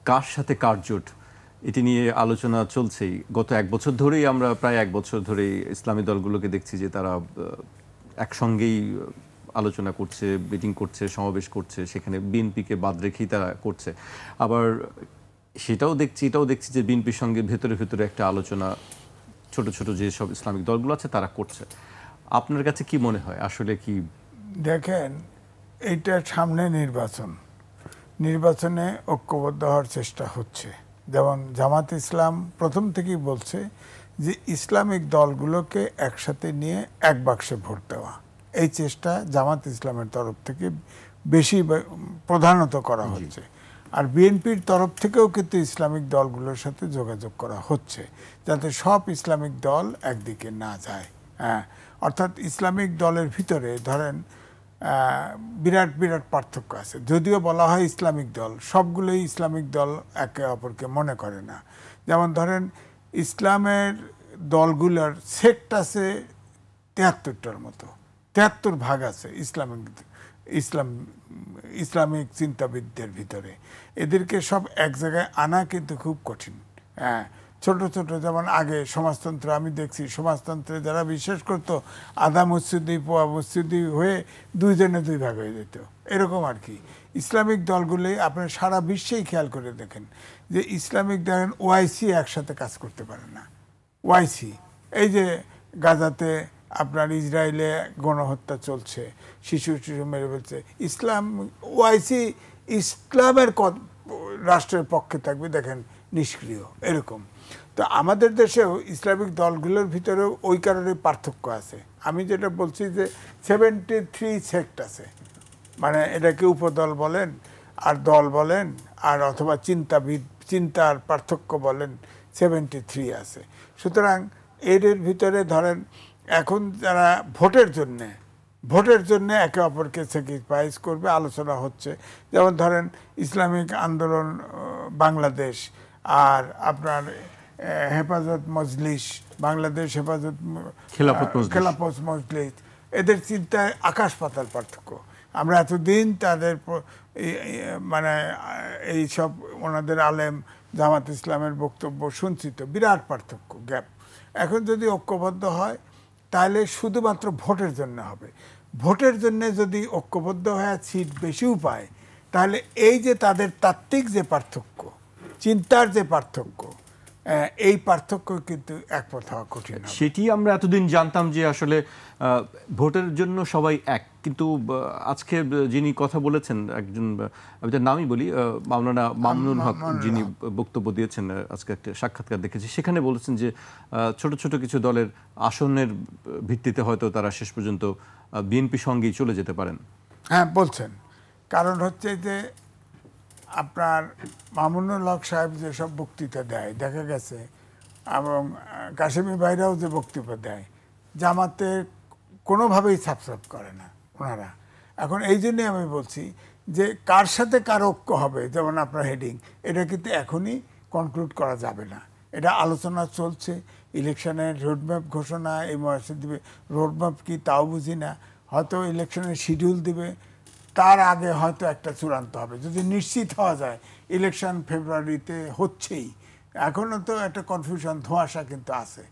কার সাথে কার জোট এটি নিয়ে আলোচনা চলছেই। গত এক বছর ধরেই আমরা প্রায় এক বছর ধরেই ইসলামী দলগুলোকে দেখছি যে তারা একসঙ্গেই আলোচনা করছে, মিটিং করছে, সমাবেশ করছে, সেখানে বিএনপিকে বাদ রেখেই তারা করছে। আবার এটাও দেখছি যে বিএনপির সঙ্গে ভেতরে ভেতরে একটা আলোচনা ছোট ছোট যেসব ইসলামিক দলগুলো আছে তারা করছে। আপনার কাছে কি মনে হয় আসলে কি? দেখেন, এইটা সামনে নির্বাচনে ঐক্যবদ্ধ হওয়ার চেষ্টা হচ্ছে। যেমন জামাত ইসলাম প্রথম থেকেই বলছে যে ইসলামিক দলগুলোকে একসাথে নিয়ে এক বাক্সে ভোট দেওয়া, এই চেষ্টা জামাত ইসলামের তরফ থেকে বেশি প্রধানত করা হচ্ছে। আর বিএনপির তরফ থেকেও কিন্তু ইসলামিক দলগুলোর সাথে যোগাযোগ করা হচ্ছে যাতে সব ইসলামিক দল একদিকে না যায়। হ্যাঁ, অর্থাৎ ইসলামিক দলের ভিতরে ধরেন বিরাট বিরাট পার্থক্য আছে। যদিও বলা হয় ইসলামিক দল, সবগুলোই ইসলামিক দল একে অপরকে মনে করে না। যেমন ধরেন ইসলামের দলগুলোর সেক্ট আছে ৭৩টার মতো, ৭৩ ভাগ আছে ইসলামিক চিন্তাবিদদের ভিতরে। এদেরকে সব এক জায়গায় আনা কিন্তু খুব কঠিন। হ্যাঁ, ছোট ছোট যেমন আগে সমাজতন্ত্র, আমি দেখছি সমাজতন্ত্রে যারা বিশ্বাস করতো আধা মসজিদি পোয়া মসজিদি হয়ে দুইজনে দুই ভাগ হয়ে যেত, এরকম আর কি। ইসলামিক দলগুলি আপনি সারা বিশ্বেই খেয়াল করে দেখেন যে ইসলামিক দেখেন ওআইসি একসাথে কাজ করতে পারে না। ওআইসি, এই যে গাজাতে আপনার ইসরায়েলে গণহত্যা চলছে, শিশু মেরে ফেলছে, ওআইসি ইসলামের রাষ্ট্রের পক্ষে থাকবে, দেখেন নিষ্ক্রিয়, এরকম। তো আমাদের দেশেও ইসলামিক দলগুলোর ভিতরেও ওই কারণে পার্থক্য আছে। আমি যেটা বলছি যে 73 সেক্ট আছে, মানে এটাকে উপদল বলেন আর দল বলেন আর অথবা চিন্তার পার্থক্য বলেন, 73 আছে। সুতরাং এর ভিতরে ধরেন এখন যারা ভোটের জন্যে একে অপরকে স্যাক্রিফাইস করবে আলোচনা হচ্ছে। যেমন ধরেন ইসলামিক আন্দোলন বাংলাদেশ আর আপনার হেফাজত মজলিস বাংলাদেশ, খেলাফত মজলিস, এদের চিন্তায় আকাশ পাতাল পার্থক্য। আমরা এতদিন তাদের মানে এইসব ওনাদের আলেম জামাত ইসলামের বক্তব্য শুনছি, তো বিরাট পার্থক্য, গ্যাপ। এখন যদি ঐক্যবদ্ধ হয় তাহলে শুধুমাত্র ভোটের জন্য হবে। ভোটের জন্য যদি ঐক্যবদ্ধ হয়ে সিট বেশিও পায়, তাহলে এই যে তাদের তাত্ত্বিক যে পার্থক্য, চিন্তার যে পার্থক্য, এই পার্থক্য কিন্তু একমত হওয়া কঠিন। সেটি আমরা এতদিন জানতাম যে আসলে ভোটের জন্য সবাই এক, কিন্তু আজকে যিনি কথা বলেছেন একজন, আমি তার নামই বলি, মাওলানা মামুনুল হক, যিনি বক্তব্য দিয়েছেন আজকে একটা সাক্ষাৎকার দেখেছি, সেখানে বলেছেন যে ছোট ছোট কিছু দলের আসনের ভিত্তিতে হয়তো তারা শেষ পর্যন্ত বিএনপি সঙ্গেই চলে যেতে পারেন। হ্যাঁ, বলছেন। কারণ হচ্ছে যে আপনার মামুনুল হক সাহেব যেসব বক্তৃতা দেয় দেখা গেছে, এবং কাশেমি ভাইরাও যে বক্তব্য দেয়, জামাতে কোনোভাবেই সাবস্ক্রাইব করে না ওনারা। এখন এই জন্যই আমি বলছি যে কার সাথে কার ঐক্য হবে, যেমন আপনার হেডিং, এটা কিন্তু এখনই কনক্লুড করা যাবে না। এটা আলোচনা চলছে, ইলেকশনের রোডম্যাপ ঘোষণা এই মাসে দিবে। রোডম্যাপ কি তাও বুঝি না, হয়তো ইলেকশনের শিডিউল দিবে, তার আগে হয়তো একটা চূড়ান্ত হবে। যদি নিশ্চিত হওয়া যায় ইলেকশন ফেব্রুয়ারিতে হচ্ছেই, এখনও তো একটা কনফিউশন ধোঁয়াশা কিন্তু আছে।